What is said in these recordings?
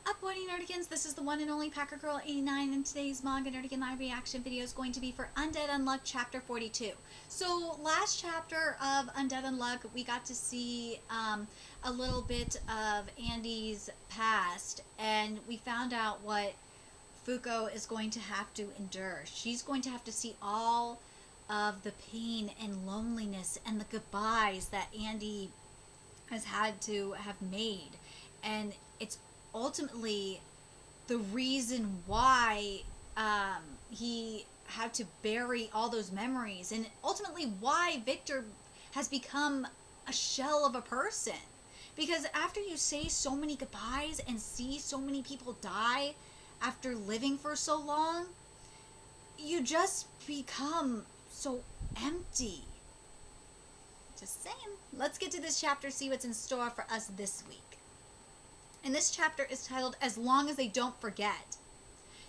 Up, Woody Nerdigans? This is the one and only Packer Girl 89, and today's Manga Nerdigan live reaction video is going to be for Undead Unluck Chapter 42. So, last chapter of Undead Unluck, we got to see a little bit of Andy's past, and we found out what Fuko is going to have to endure. She's going to have to see all of the pain and loneliness and the goodbyes that Andy has had to have made, and it's ultimately the reason why he had to bury all those memories, and ultimately why Victor has become a shell of a person. Because after you say so many goodbyes and see so many people die after living for so long, you just become so empty. Just saying. Let's get to this chapter, see what's in store for us this week. And this chapter is titled, As Long as They Don't Forget.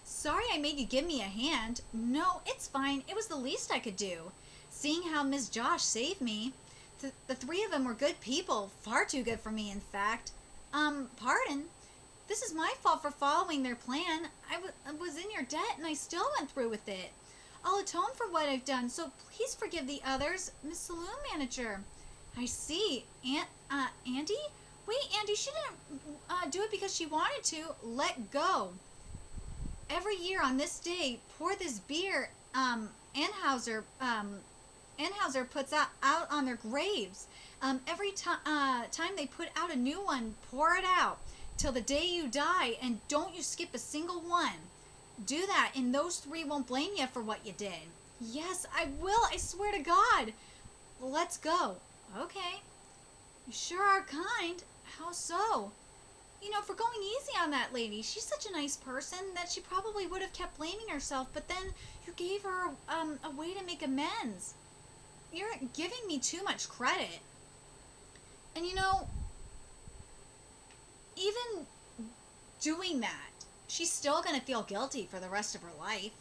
Sorry I made you give me a hand. No, it's fine. It was the least I could do. Seeing how Miss Josh saved me. The three of them were good people. Far too good for me, in fact. Pardon? This is my fault for following their plan. I was in your debt and I still went through with it. I'll atone for what I've done, so please forgive the others. Miss Saloon Manager. I see. Andy? Wait, Andy, she didn't do it because she wanted to. Let go. Every year on this day, pour this beer Anheuser puts out on their graves. Every time they put out a new one, pour it out till the day you die, and don't you skip a single one. Do that, and those three won't blame you for what you did. Yes, I will. I swear to God. Let's go. Okay. You sure are kind. How so? You know, for going easy on that lady. She's such a nice person that she probably would have kept blaming herself, but then you gave her a way to make amends. You're giving me too much credit. And you know, even doing that, she's still going to feel guilty for the rest of her life.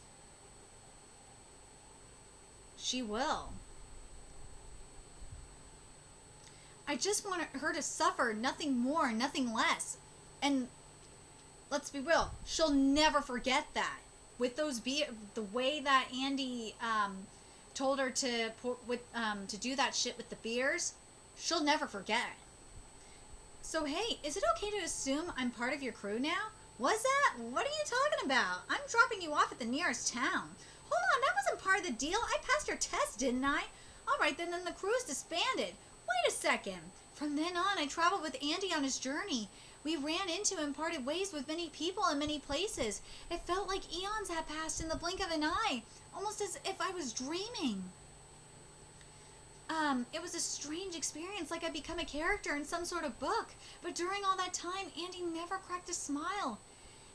She will. I just want her to suffer, nothing more, nothing less. And let's be real, she'll never forget that. With those the way that Andy told her to do that shit with the beers, she'll never forget it. So hey, is it okay to assume I'm part of your crew now? What's that? What are you talking about? I'm dropping you off at the nearest town. Hold on, that wasn't part of the deal. I passed your test, didn't I? All right, then the crew's disbanded. Wait a second. From then on, I traveled with Andy on his journey. We ran into and parted ways with many people in many places. It felt like eons had passed in the blink of an eye, almost as if I was dreaming. It was a strange experience, like I'd become a character in some sort of book. But during all that time, Andy never cracked a smile.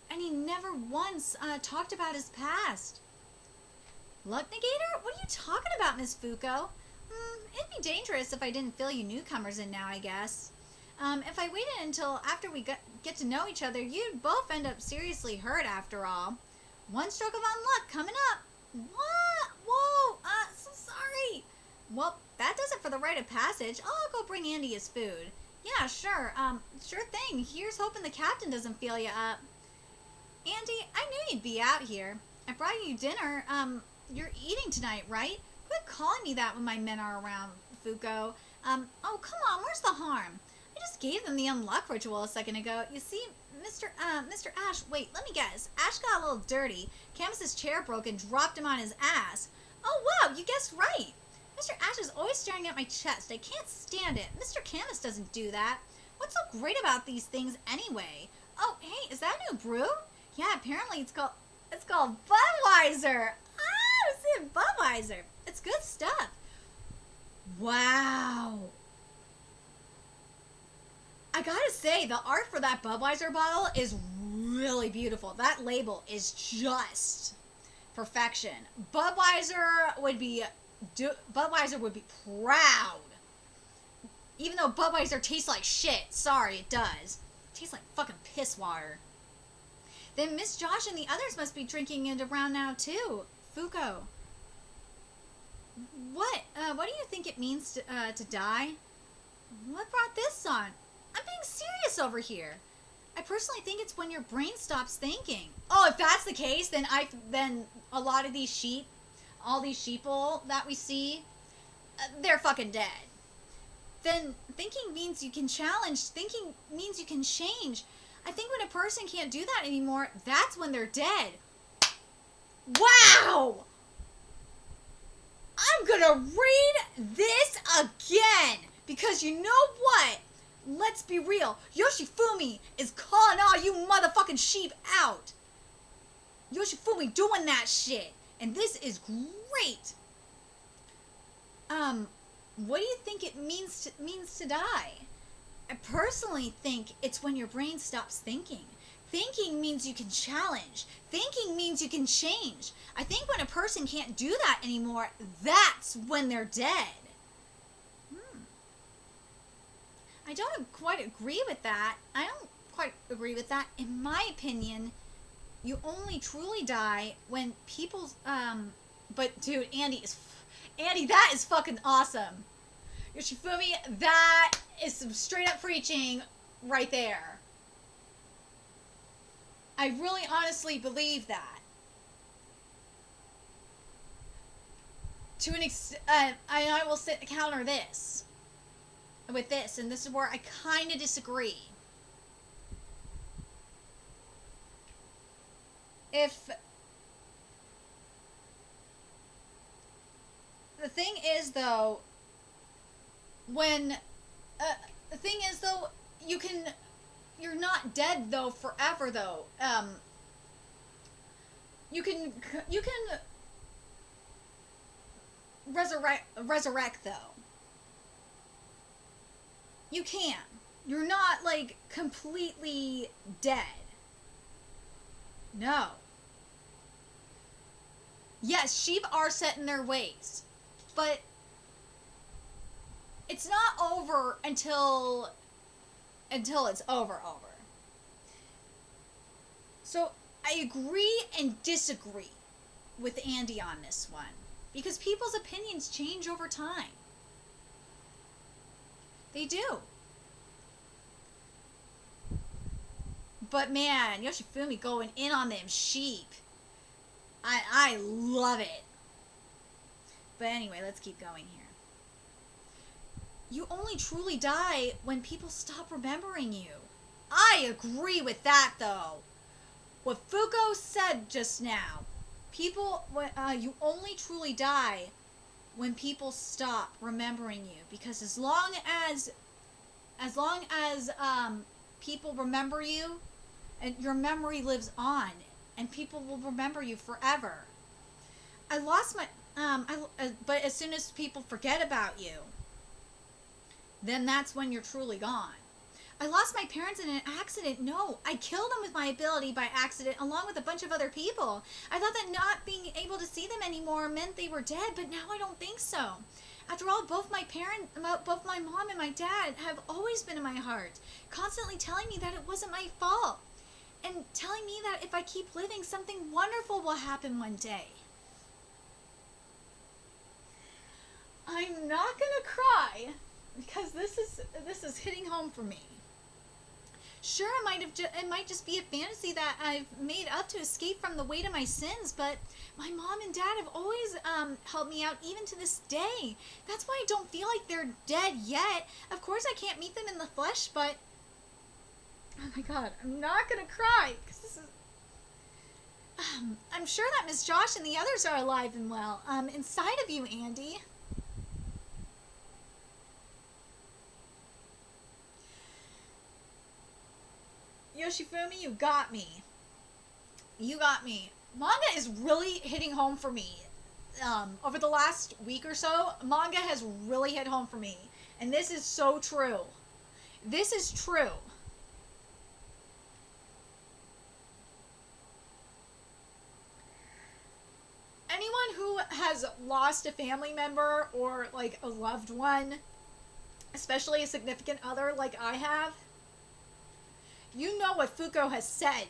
And he never once talked about his past. Luck Negator? What are you talking about, Miss Fuko? It'd be dangerous if I didn't fill you newcomers in now, I guess. If I waited until after we get to know each other, you'd both end up seriously hurt after all. One stroke of unluck coming up. What? Whoa, so sorry. Well, that does it for the rite of passage. I'll go bring Andy his food. Yeah, sure. Sure thing. Here's hoping the captain doesn't feel you up. Andy, I knew you'd be out here. I brought you dinner. You're eating tonight, right? Quit calling me that when my men are around, Fuko. Oh, come on, where's the harm? I just gave them the unluck ritual a second ago. You see, Mr. Ash, wait, let me guess. Ash got a little dirty. Camus's chair broke and dropped him on his ass. Oh, wow, you guessed right. Mr. Ash is always staring at my chest. I can't stand it. Mr. Camus doesn't do that. What's so great about these things anyway? Oh, hey, is that a new brew? Yeah, apparently it's called Budweiser. It's it, Budweiser. It's good stuff. Wow. I gotta say, the art for that Budweiser bottle is really beautiful. That label is just perfection. Budweiser would be proud. Even though Budweiser tastes like shit. Sorry, it does. It tastes like fucking piss water. Then Miss Josh and the others must be drinking it around now too. Fuko. What do you think it means to die? What brought this on? I'm being serious over here. I personally think it's when your brain stops thinking. Oh, if that's the case, then a lot of these sheep, all these sheeple that we see, they're fucking dead. Then thinking means you can challenge. Thinking means you can change. I think when a person can't do that anymore, that's when they're dead. Wow! I'm gonna read this again because you know what? Let's be real. Yoshifumi is calling all you motherfucking sheep out. Yoshifumi doing that shit. And this is great. What do you think it means to die? I personally think it's when your brain stops thinking. Thinking means you can challenge. Thinking means you can change. I think when a person can't do that anymore, that's when they're dead. I don't quite agree with that. I don't quite agree with that. In my opinion, you only truly die when people, but dude, Andy, that is fucking awesome. Yoshifumi, that is some straight up preaching right there. I really honestly believe that. To an extent, I will counter this with this, and this is where I kind of disagree. If the thing is though, you're not dead though forever though. You can resurrect though. You can. You're not like completely dead. No. Yes, sheep are set in their ways, but it's not over until it's over. So I agree and disagree with Andy on this one because people's opinions change over time. They do. But man, Yoshifumi going in on them sheep. I love it. But anyway, let's keep going here. You only truly die when people stop remembering you. I agree with that though. What Fuko said just now. You only truly die when people stop remembering you, because as long as people remember you, and your memory lives on, and people will remember you forever. I lost my but as soon as people forget about you, then that's when you're truly gone. I lost my parents in an accident. No, I killed them with my ability by accident along with a bunch of other people. I thought that not being able to see them anymore meant they were dead, but now I don't think so. After all, both my mom and my dad have always been in my heart, constantly telling me that it wasn't my fault, and telling me that if I keep living, something wonderful will happen one day. I'm not gonna cry because this is hitting home for me. Sure, it might just be a fantasy that I've made up to escape from the weight of my sins, but my mom and dad have always helped me out even to this day. That's why I don't feel like they're dead yet. Of course I can't meet them in the flesh, but oh my god, I'm not gonna cry because this is I'm sure that Miss Josh and the others are alive and well inside of you, Andy. Yoshifumi, you got me. You got me. Manga is really hitting home for me. Over the last week or so, manga has really hit home for me. And this is so true. This is true. Anyone who has lost a family member or like a loved one, especially a significant other like I have, you know what Fuko has said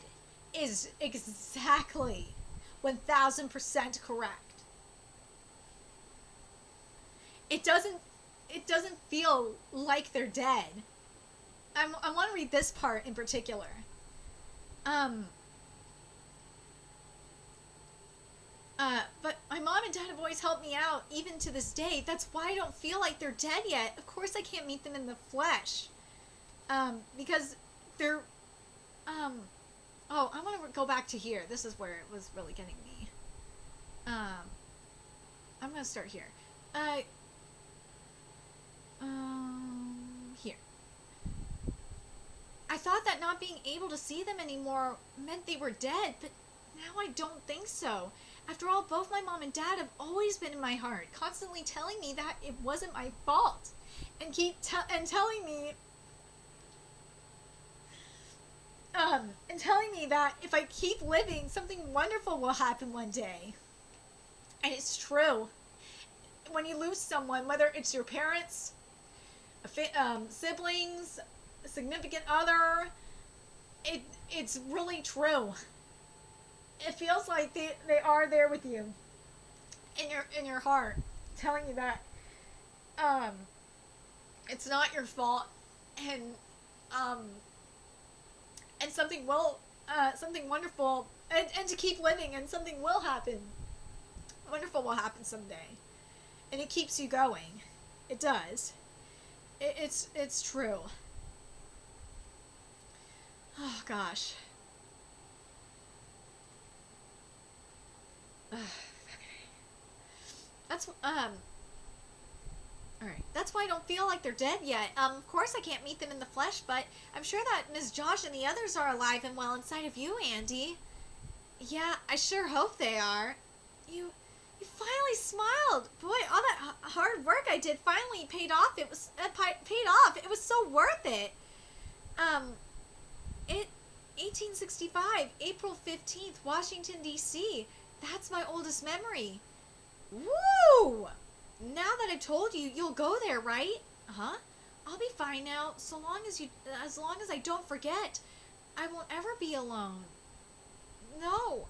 is exactly 1000% correct. It doesn't feel like they're dead. I want to read this part in particular. Um, but my mom and dad have always helped me out, even to this day. That's why I don't feel like they're dead yet. Of course I can't meet them in the flesh. Because they're, oh, I want to go back to here. This is where it was really getting me. I'm going to start here. Here. I thought that not being able to see them anymore meant they were dead, but now I don't think so. After all, both my mom and dad have always been in my heart, constantly telling me that it wasn't my fault, and telling me that if I keep living, something wonderful will happen one day. And it's true. When you lose someone, whether it's your parents, siblings, a significant other, it's really true. It feels like they are there with you in your heart, telling you that it's not your fault, and something wonderful, and to keep living, and something will happen. Wonderful will happen someday, and it keeps you going. It does. It's true. Oh gosh. That's alright. That's why I don't feel like they're dead yet. Of course I can't meet them in the flesh, but I'm sure that Ms. Josh and the others are alive and well inside of you, Andy. Yeah, I sure hope they are. You finally smiled. Boy, all that hard work I did finally paid off. It was paid off. It was so worth it. 1865, April 15th, Washington, D.C. That's my oldest memory. Woo! Now that I've told you, you'll go there, right? Uh-huh. I'll be fine now, as long as I don't forget. I won't ever be alone. No.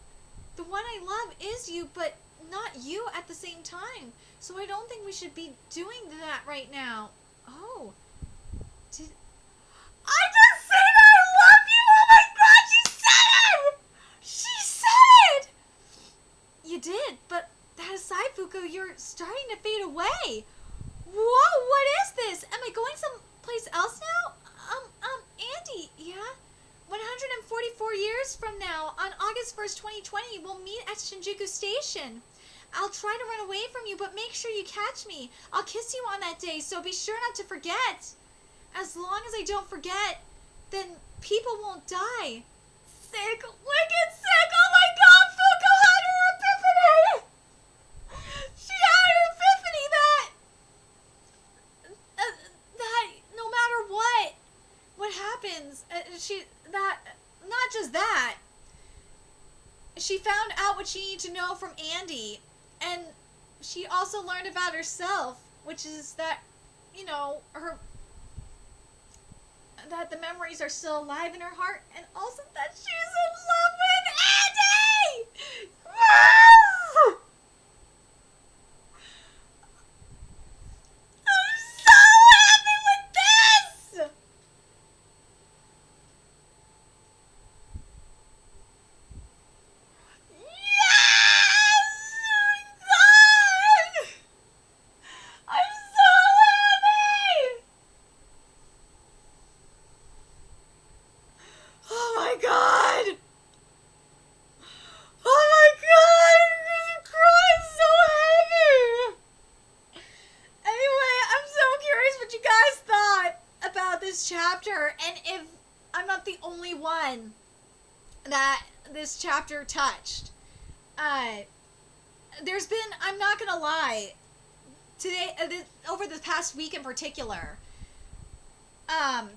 The one I love is you, but not you at the same time. So I don't think we should be doing that right now. Oh. I just said I love you! Oh my god, she said it! She said it! You did, but that aside, Fuko, you're starting to fade away. Whoa, what is this? Am I going someplace else now? Andy, yeah? 144 years from now, on August 1st, 2020, we'll meet at Shinjuku Station. I'll try to run away from you, but make sure you catch me. I'll kiss you on that day, so be sure not to forget. As long as I don't forget, then people won't die. Sick, wicked sick, oh my god, Fuko had her epiphany! She had her epiphany that no matter what happens, not just that, she found out what she needed to know from Andy, and she also learned about herself, which is that, that the memories are still alive in her heart, and also that she's in love with Andy! Yes! I'm so happy with this! Yes! Oh my god! I'm so happy! Oh my god! Oh my god! I'm crying so heavy! Anyway, I'm so curious what you guys thought about this chapter, and if I'm not the only one that this chapter touched. There's been, I'm not gonna lie, today, over the past week in particular,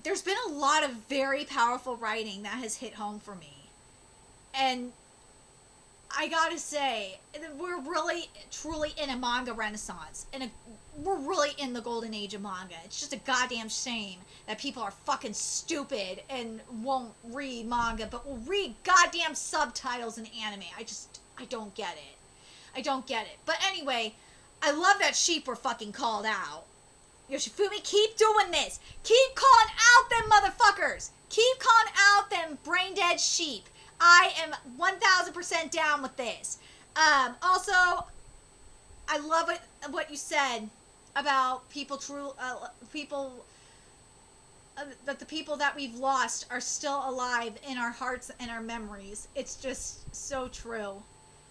there's been a lot of very powerful writing that has hit home for me. And I gotta say, we're really, truly in a manga renaissance. We're really in the golden age of manga. It's just a goddamn shame that people are fucking stupid and won't read manga, but will read goddamn subtitles in anime. I don't get it. I don't get it. But anyway, I love that sheep were fucking called out. Yoshifumi, keep doing this. Keep calling out them motherfuckers. Keep calling out them brain dead sheep. I am 1000% down with this. Also, I love what you said about that the people that we've lost are still alive in our hearts and our memories. It's just so true.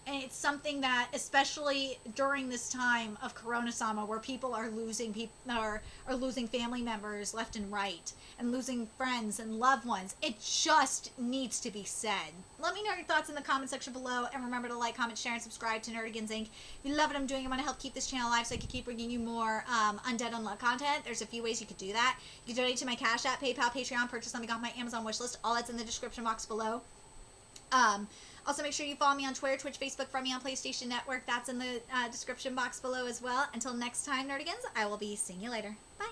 And it's something that, especially during this time of Corona-sama, where people are losing are losing family members left and right, and losing friends and loved ones, it just needs to be said. Let me know your thoughts in the comment section below, and remember to like, comment, share, and subscribe to Nerdigans Inc. If you love what I'm doing, I want to help keep this channel alive so I can keep bringing you more Undead Unluck content. There's a few ways you could do that. You can donate to my Cash App, PayPal, Patreon, purchase something off my Amazon wishlist. All that's in the description box below. Also, make sure you follow me on Twitter, Twitch, Facebook, from me on PlayStation Network. That's in the description box below as well. Until next time, Nerdigans, I will be seeing you later. Bye.